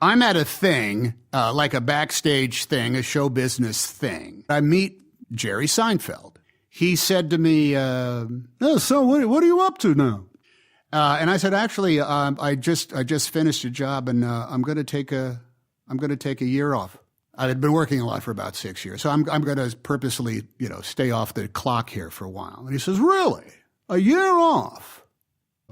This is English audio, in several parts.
I'm at a thing, like a backstage thing, a show business thing. I meet Jerry Seinfeld. He said to me, so what are you up to now? And I said, actually, I just finished a job, and I'm going to take a year off. I had been working a lot for about 6 years, so I'm going to purposely, stay off the clock here for a while. And he says, really? A year off?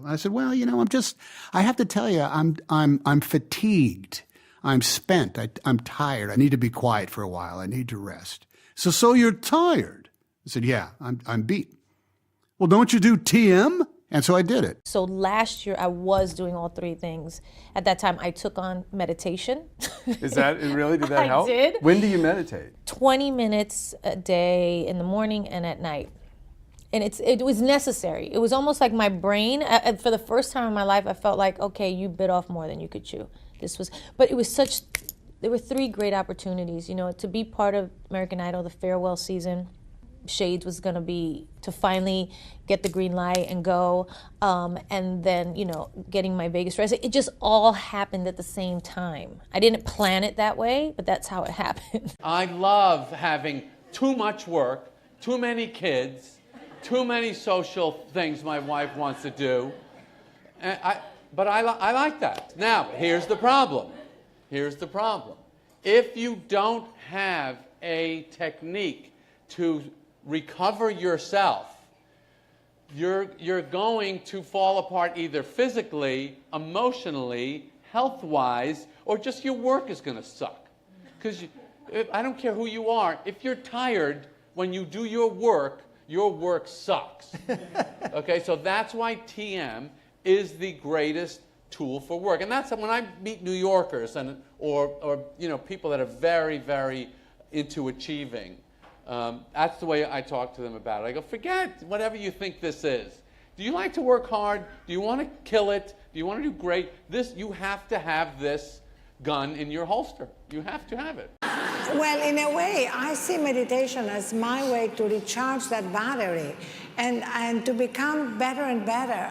I said, well, I have to tell you, I'm fatigued. I'm spent. I'm tired. I need to be quiet for a while. I need to rest. So you're tired? I said, yeah, I'm beat. Well, don't you do TM? And so I did it. So last year I was doing all three things. At that time I took on meditation. Is that really, did that help? I did. When do you meditate? 20 minutes a day in the morning and at night. And it was necessary. It was almost like my brain, for the first time in my life, I felt like, okay, you bit off more than you could chew. But it was there were three great opportunities, to be part of American Idol, the farewell season. Shades was going to be to finally get the green light and go, and then getting my Vegas rest. It just all happened at the same time. I didn't plan it that way, but that's how it happened. I love having too much work, too many kids, too many social things my wife wants to do, but I like that. Now here's the problem. If you don't have a technique to recover yourself, you're going to fall apart either physically, emotionally, health-wise, or just your work is going to suck. Because I don't care who you are, if you're tired when you do your work sucks. Okay, so that's why TM is the greatest tool for work. And that's when I meet New Yorkers or people that are very, very into achieving. That's the way I talk to them about it. I go, forget whatever you think this is. Do you like to work hard? Do you want to kill it? Do you want to do great? You have to have this gun in your holster. You have to have it. Well, in a way, I see meditation as my way to recharge that battery and to become better and better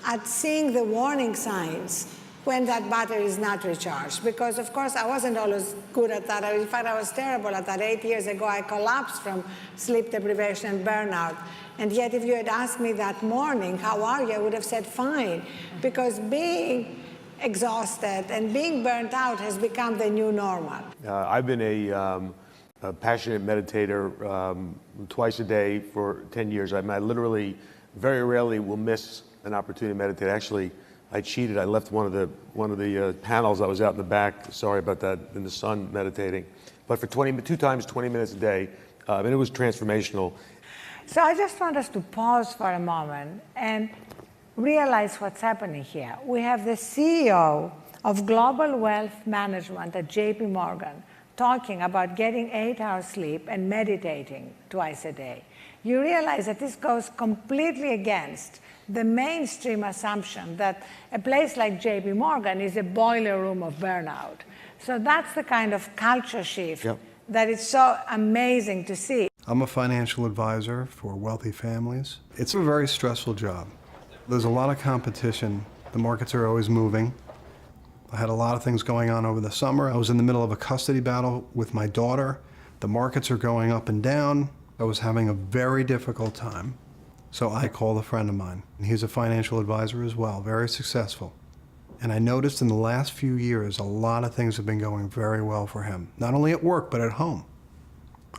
at seeing the warning signs when that battery is not recharged. Because, of course, I wasn't always good at that. In fact, I was terrible at that. 8 years ago, I collapsed from sleep deprivation and burnout. And yet, if you had asked me that morning, how are you, I would have said, fine. Because being exhausted and being burnt out has become the new normal. I've been a passionate meditator twice a day for 10 years. I literally, very rarely will miss an opportunity to meditate. Actually, I cheated. I left one of the panels. I was out in the back. Sorry about that. In the sun, meditating, but for 2 times 20 minutes a day, and it was transformational. So I just want us to pause for a moment and realize what's happening here. We have the CEO of Global Wealth Management at JP Morgan talking about getting 8 hours sleep and meditating twice a day. You realize that this goes completely against the mainstream assumption that a place like JP Morgan is a boiler room of burnout. So that's the kind of culture shift that is so amazing to see. I'm a financial advisor for wealthy families. It's a very stressful job. There's a lot of competition. The markets are always moving. I had a lot of things going on over the summer. I was in the middle of a custody battle with my daughter. The markets are going up and down. I was having a very difficult time. So I called a friend of mine. He's a financial advisor as well, very successful. And I noticed in the last few years, a lot of things have been going very well for him, not only at work, but at home.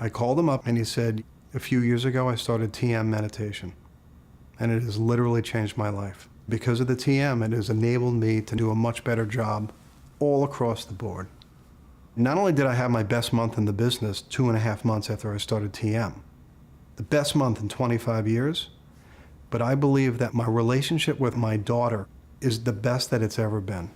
I called him up and he said, a few years ago, I started TM meditation. And it has literally changed my life. Because of the TM, it has enabled me to do a much better job all across the board. Not only did I have my best month in the business 2.5 months after I started TM, the best month in 25 years, but I believe that my relationship with my daughter is the best that it's ever been.